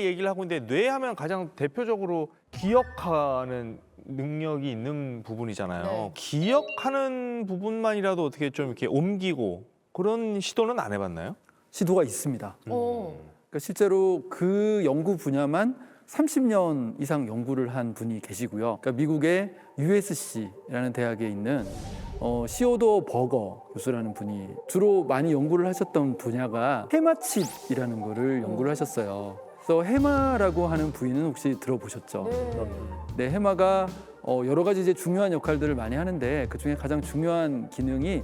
얘기를 하고 있는데 뇌 하면 가장 대표적으로 기억하는 능력이 있는 부분이잖아요. 네. 기억하는 부분만이라도 어떻게 좀 이렇게 옮기고 그런 시도는 안 해봤나요? 시도가 있습니다. 어. 그러니까 실제로 그 연구 분야만 30년 이상 연구를 한 분이 계시고요. 그러니까 미국의 USC라는 대학에 있는 시오도 버거 교수라는 분이 주로 많이 연구를 하셨던 분야가 해마칩이라는 거를 연구를 하셨어요. 그래서 해마라고 하는 부위는 혹시 들어보셨죠? 네, 해마가 여러 가지 이제 중요한 역할들을 많이 하는데 그 중에 가장 중요한 기능이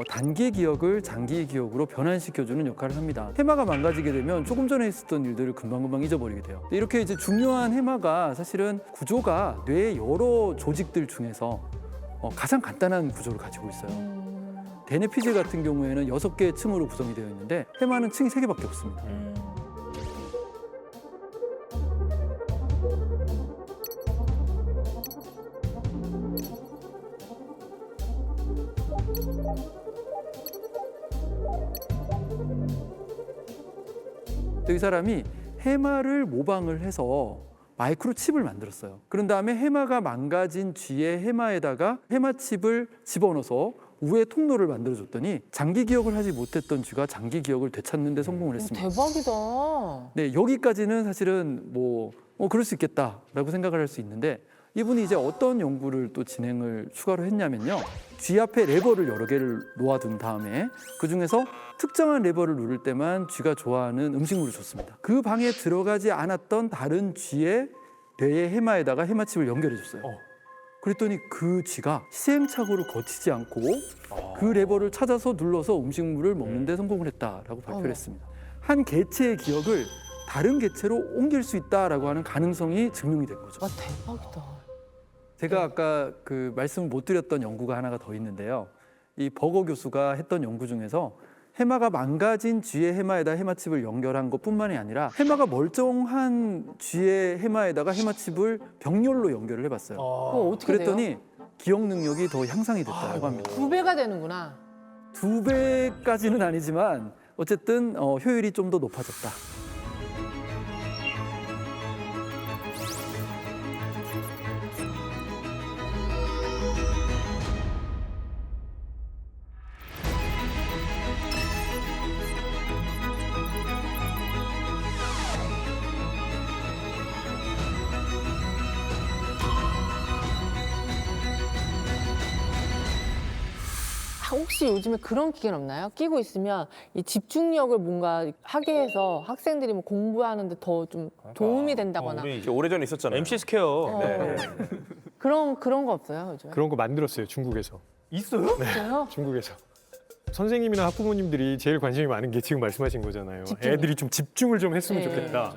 단기 기억을 장기 기억으로 변환시켜주는 역할을 합니다. 해마가 망가지게 되면 조금 전에 있었던 일들을 금방금방 잊어버리게 돼요. 이렇게 이제 중요한 해마가 사실은 구조가 뇌의 여러 조직들 중에서 가장 간단한 구조를 가지고 있어요. 대뇌 피질 같은 경우에는 6개의 층으로 구성이 되어 있는데 해마는 층이 3개밖에 없습니다. 이 사람이 해마를 모방을 해서 마이크로칩을 만들었어요. 그런 다음에 해마가 망가진 쥐의 해마에다가 해마칩을 집어넣어서 우회 통로를 만들어줬더니 장기 기억을 하지 못했던 쥐가 장기 기억을 되찾는 데 성공을 했습니다. 대박이다. 네, 여기까지는 사실은 그럴 수 있겠다라고 생각을 할 수 있는데 이분이 이제 어떤 연구를 또 진행을 추가로 했냐면요. 쥐 앞에 레버를 여러 개를 놓아둔 다음에 그중에서 특정한 레버를 누를 때만 쥐가 좋아하는 음식물을 줬습니다. 그 방에 들어가지 않았던 다른 쥐의 뇌의 해마에다가 해마칩을 연결해 줬어요. 그랬더니 그 쥐가 시행착오를 거치지 않고 그 레버를 찾아서 눌러서 음식물을 먹는 데 성공을 했다라고 발표를 했습니다. 한 개체의 기억을 다른 개체로 옮길 수 있다라고 하는 가능성이 증명이 된 거죠. 와, 대박이다. 제가 아까 그 말씀을 못 드렸던 연구가 하나가 더 있는데요. 이 버거 교수가 했던 연구 중에서 해마가 망가진 쥐의 해마에다 해마칩을 연결한 것뿐만이 아니라 해마가 멀쩡한 쥐의 해마에다가 해마칩을 병렬로 연결을 해봤어요. 그거 어떻게 그랬더니 돼요? 기억 능력이 더 향상이 됐다고 합니다. 2배가 되는구나. 2배까지는 아니지만 어쨌든 효율이 좀 더 높아졌다. 혹시 요즘에 그런 기계는 없나요? 끼고 있으면 이 집중력을 뭔가 하게 해서 학생들이 뭐 공부하는데 더 좀 도움이 된다거나 우리 오래전에 있었잖아요. MC 스퀘어. 네. 그런 거 없어요 요즘에? 그런 거 만들었어요, 중국에서. 있어요? 있어요? 중국에서. 선생님이나 학부모님들이 제일 관심이 많은 게 지금 말씀하신 거잖아요. 집중력. 애들이 좀 집중을 좀 했으면 네. 좋겠다.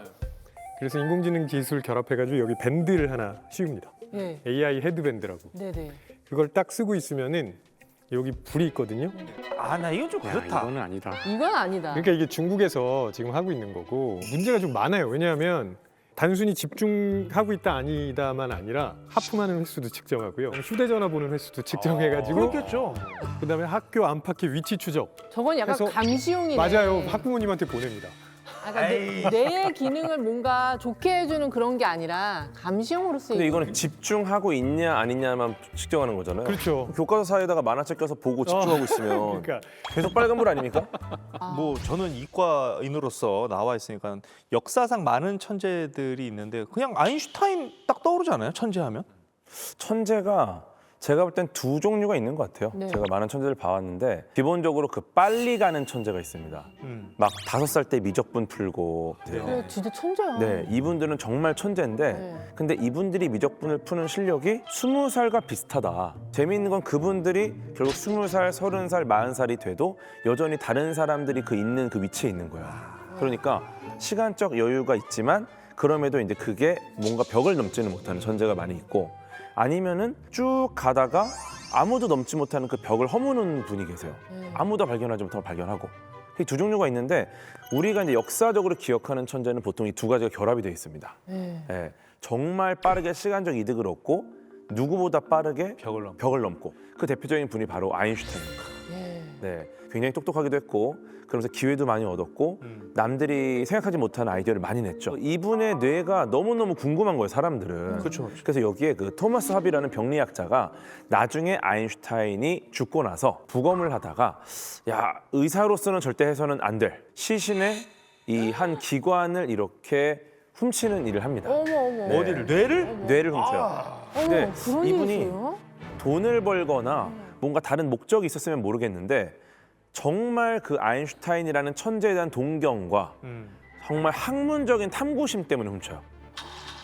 그래서 인공지능 기술 결합해가지고 여기 밴드를 하나 씌웁니다. 네. AI 헤드밴드라고. 네네. 그걸 딱 쓰고 있으면은 여기 불이 있거든요. 아, 나 이건 좀 그렇다. 이거는 아니다. 이건 아니다. 그러니까 이게 중국에서 지금 하고 있는 거고 문제가 좀 많아요. 왜냐하면 단순히 집중하고 있다 아니다만 아니라 하품하는 횟수도 측정하고요. 휴대전화 보는 횟수도 측정해가지고 그렇겠죠. 그다음에 학교 안팎의 위치 추적. 저건 약간 그래서 감시용이네. 맞아요. 학부모님한테 보냅니다. 그러니까 뇌의 기능을 뭔가 좋게 해주는 그런 게 아니라 감시용으로 쓰이고. 근데 이거는 집중하고 있냐 아니냐만 측정하는 거잖아요. 그렇죠. 교과서사에다가 만화책 껴서 보고 집중하고 있으면 그러니까 계속 빨간불 아닙니까? 뭐 저는 이과인으로서 나와 있으니까 역사상 많은 천재들이 있는데 그냥 아인슈타인 딱 떠오르잖아요. 천재하면. 천재가 제가 볼 땐 두 종류가 있는 것 같아요. 네. 제가 많은 천재를 봐왔는데 기본적으로 그 빨리 가는 천재가 있습니다. 막 5살 때 미적분 풀고 그래, 진짜 천재야. 네, 이분들은 정말 천재인데 네. 근데 이분들이 미적분을 푸는 실력이 20살과 비슷하다. 재미있는 건 그분들이 결국 20살, 30살, 40살이 돼도 여전히 다른 사람들이 그 있는 그 위치에 있는 거야. 그러니까 시간적 여유가 있지만 그럼에도 이제 그게 뭔가 벽을 넘지는 못하는 천재가 많이 있고 아니면은 쭉 가다가 아무도 넘지 못하는 그 벽을 허무는 분이 계세요. 아무도 발견하지 못하고 발견하고. 이 두 종류가 있는데 우리가 이제 역사적으로 기억하는 천재는 보통 이 두 가지가 결합이 되어 있습니다. 예, 정말 빠르게 시간적 이득을 얻고 누구보다 빠르게 벽을 넘고 그 대표적인 분이 바로 아인슈타인입니다. 네, 굉장히 똑똑하기도 했고 그러면서 기회도 많이 얻었고 남들이 생각하지 못한 아이디어를 많이 냈죠. 이분의 뇌가 너무너무 궁금한 거예요, 사람들은. 그렇죠. 그래서 여기에 그 토마스 합이라는 병리학자가 나중에 아인슈타인이 죽고 나서 부검을 하다가 야, 의사로서는 절대 해서는 안 될 시신의 이 한 기관을 이렇게 훔치는 일을 합니다. 어머. 네. 어디를 뇌를? 뇌를 훔쳐요. 어머, 근데 그런 일이 이분이 있어요? 돈을 벌거나 뭔가 다른 목적이 있었으면 모르겠는데 정말 그 아인슈타인이라는 천재에 대한 동경과 정말 학문적인 탐구심 때문에 훔쳐요.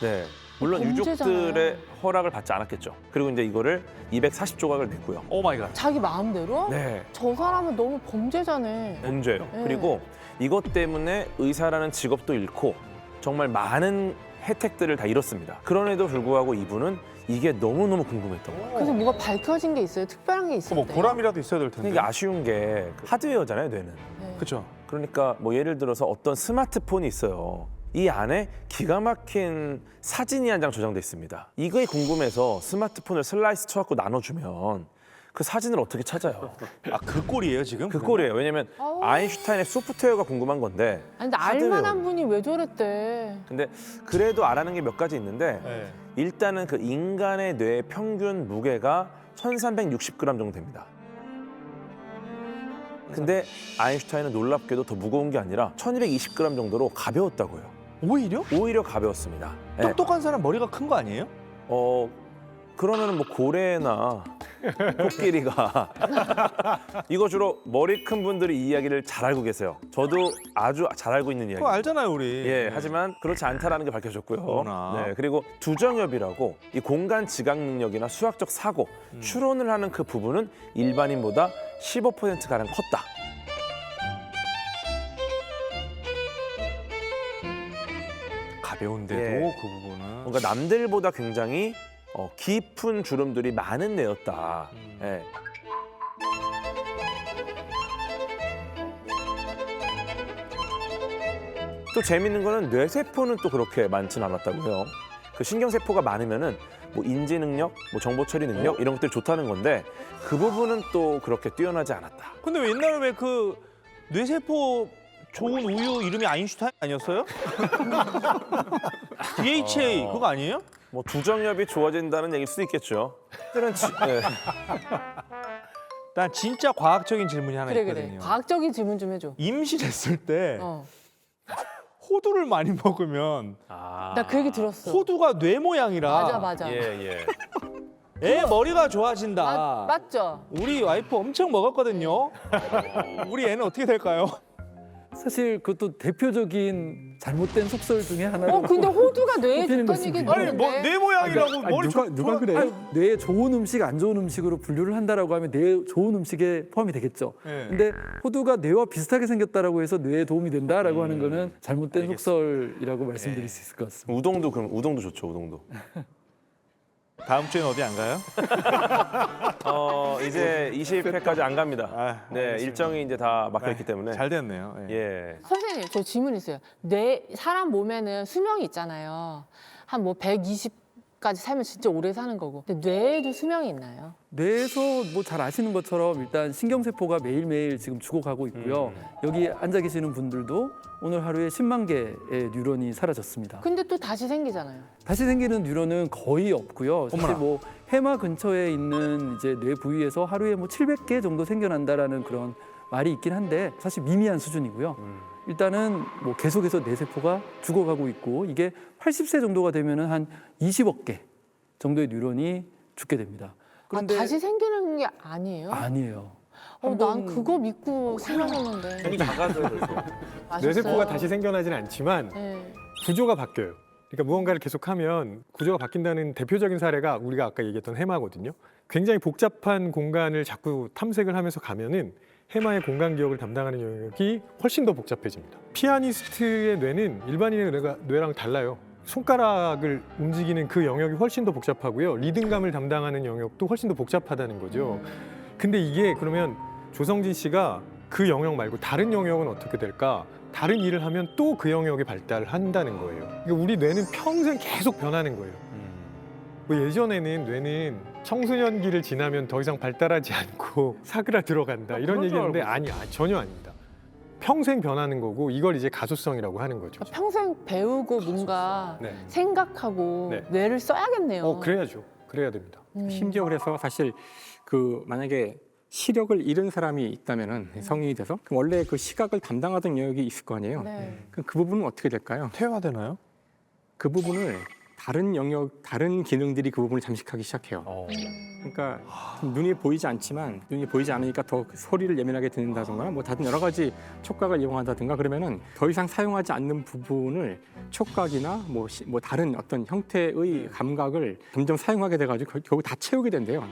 네. 물론 범죄잖아요. 유족들의 허락을 받지 않았겠죠. 그리고 이제 이거를 240조각을 냈고요. 오 마이 갓. 자기 마음대로? 네. 저 사람은 너무 범죄자네. 범죄예요. 네. 그리고 이것 때문에 의사라는 직업도 잃고 정말 많은 혜택들을 다 잃었습니다. 그럼에도 불구하고 이분은 이게 너무너무 궁금했던 거예요. 그래서 뭐가 밝혀진 게 있어요? 특별한 게 있어요? 뭐 보람이라도 있어야 될 텐데. 이게 아쉬운 게 하드웨어잖아요, 뇌는. 그렇죠. 그러니까 뭐 예를 들어서 어떤 스마트폰이 있어요. 이 안에 기가 막힌 사진이 한 장 저장돼 있습니다. 이거에 궁금해서 스마트폰을 슬라이스 쳐갖고 나눠주면 그 사진을 어떻게 찾아요? 아, 그 꼴이에요 지금? 그 꼴이에요. 왜냐면 아우. 아인슈타인의 소프트웨어가 궁금한 건데. 아니, 근데 하드웨어는. 알만한 분이 왜 저랬대? 근데 그래도 알아는 게 몇 가지 있는데 네. 일단은 그 인간의 뇌의 평균 무게가 1360g 정도 됩니다. 근데 아인슈타인은 놀랍게도 더 무거운 게 아니라 1220g 정도로 가벼웠다고요. 오히려? 오히려 가벼웠습니다. 네. 똑똑한 사람 머리가 큰 거 아니에요? 그러면은 뭐 고래나 코끼리가 이거 주로 머리 큰 분들이 이 이야기를 잘 알고 계세요. 저도 아주 잘 알고 있는 이야기. 그거 알잖아요 우리. 예, 하지만 그렇지 않다라는 게 밝혀졌고요. 그러나. 네, 그리고 두정엽이라고 이 공간 지각 능력이나 수학적 사고, 추론을 하는 그 부분은 일반인보다 15%가량 컸다. 가벼운데도 예. 그 부분은. 뭔가 남들보다 굉장히 깊은 주름들이 많은 뇌였다. 예. 또 재밌는 거는 뇌세포는 또 그렇게 많지는 않았다고요. 그 신경세포가 많으면은 뭐 인지 능력, 뭐 정보 처리 능력 이런 것들이 좋다는 건데 그 부분은 또 그렇게 뛰어나지 않았다. 근데 왜 옛날에 왜 그 뇌세포 좋은 우유 이름이 아인슈타인 아니었어요? DHA 그거 아니에요? 뭐 두정엽이 좋아진다는 얘기일 수도 있겠죠. 네. 난 진짜 과학적인 질문이 하나 그래 있거든요. 과학적인 질문 좀 해줘. 임신했을 때 어. 호두를 많이 먹으면 나 그 얘기 들었어. 호두가 뇌 모양이라 맞아. 예. 애 머리가 좋아진다. 맞죠? 우리 와이프 엄청 먹었거든요. 우리 애는 어떻게 될까요? 사실 그것도 대표적인 잘못된 속설 중에 하나로 근데 호두가 뇌에 꼽히는 좋다는 얘기 것입니다. 아니 뭐 들었는데. 뇌 모양이라고 아니, 머리 누가 그래요? 아니, 뇌에 좋은 음식, 안 좋은 음식으로 분류를 한다라고 하면 뇌 좋은 음식에 포함이 되겠죠. 네. 근데 호두가 뇌와 비슷하게 생겼다라고 해서 뇌에 도움이 된다라고 하는 거는 잘못된 속설이라고 말씀드릴 수 있을 것 같습니다. 우동도 그럼 우동도 좋죠. 우동도. 다음 주엔 어디 안 가요? 이제 20회까지 안 갑니다. 아, 네, 알겠습니다. 일정이 이제 다 막혀 있기 때문에. 잘 됐네요. 예. 예. 선생님, 저 질문 있어요. 사람 몸에는 수명이 있잖아요. 한 뭐 120까지 살면 진짜 오래 사는 거고. 근데 뇌에도 수명이 있나요? 뇌에서 뭐 잘 아시는 것처럼 일단 신경세포가 매일매일 지금 죽어가고 있고요. 여기 앉아 계시는 분들도 오늘 하루에 10만 개의 뉴런이 사라졌습니다. 근데 또 다시 생기잖아요. 다시 생기는 뉴런은 거의 없고요. 사실 어머나. 뭐 해마 근처에 있는 이제 뇌 부위에서 하루에 뭐 700개 정도 생겨난다라는 그런 말이 있긴 한데 사실 미미한 수준이고요. 일단은 뭐 계속해서 뇌세포가 죽어가고 있고 이게 80세 정도가 되면은 한 20억 개 정도의 뉴런이 죽게 됩니다. 그런데 다시 생기는 게 아니에요? 아니에요. 난 한번- 그거 믿고 생각했는데. 형이 작아서 그래서. 뇌세포가 다시 생겨나진 않지만 네. 구조가 바뀌어요. 그러니까 무언가를 계속하면 구조가 바뀐다는 대표적인 사례가 우리가 아까 얘기했던 해마거든요. 굉장히 복잡한 공간을 자꾸 탐색을 하면서 가면은 해마의 공간 기억을 담당하는 영역이 훨씬 더 복잡해집니다. 피아니스트의 뇌는 일반인의 뇌랑 달라요. 손가락을 움직이는 그 영역이 훨씬 더 복잡하고요. 리듬감을 담당하는 영역도 훨씬 더 복잡하다는 거죠. 근데 이게 그러면 조성진 씨가 그 영역 말고 다른 영역은 어떻게 될까? 다른 일을 하면 또 그 영역이 발달한다는 거예요. 그러니까 우리 뇌는 평생 계속 변하는 거예요. 뭐 예전에는 뇌는 청소년기를 지나면 더 이상 발달하지 않고 사그라들어간다 이런 그런 줄 얘기했는데 알고 아니 전혀 아닙니다. 평생 변하는 거고 이걸 이제 가소성이라고 하는 거죠. 평생 배우고 뭔가 네. 생각하고 네. 뇌를 써야겠네요. 그래야죠. 그래야 됩니다. 심지어 그래서 사실 그 만약에 시력을 잃은 사람이 있다면은 성인이 돼서 그럼 원래 그 시각을 담당하던 영역이 있을 거 아니에요. 네. 그럼 그 부분은 어떻게 될까요? 퇴화되나요? 그 부분을 다른 영역, 다른 기능들이 그 부분을 잠식하기 시작해요. 그러니까 눈이 보이지 않지만 눈이 보이지 않으니까 더 소리를 예민하게 듣는다든가 뭐 다른 여러 가지 촉각을 이용한다든가 그러면은 더 이상 사용하지 않는 부분을 촉각이나 뭐 다른 어떤 형태의 감각을 점점 사용하게 돼가지고 결국 다 채우게 된대요.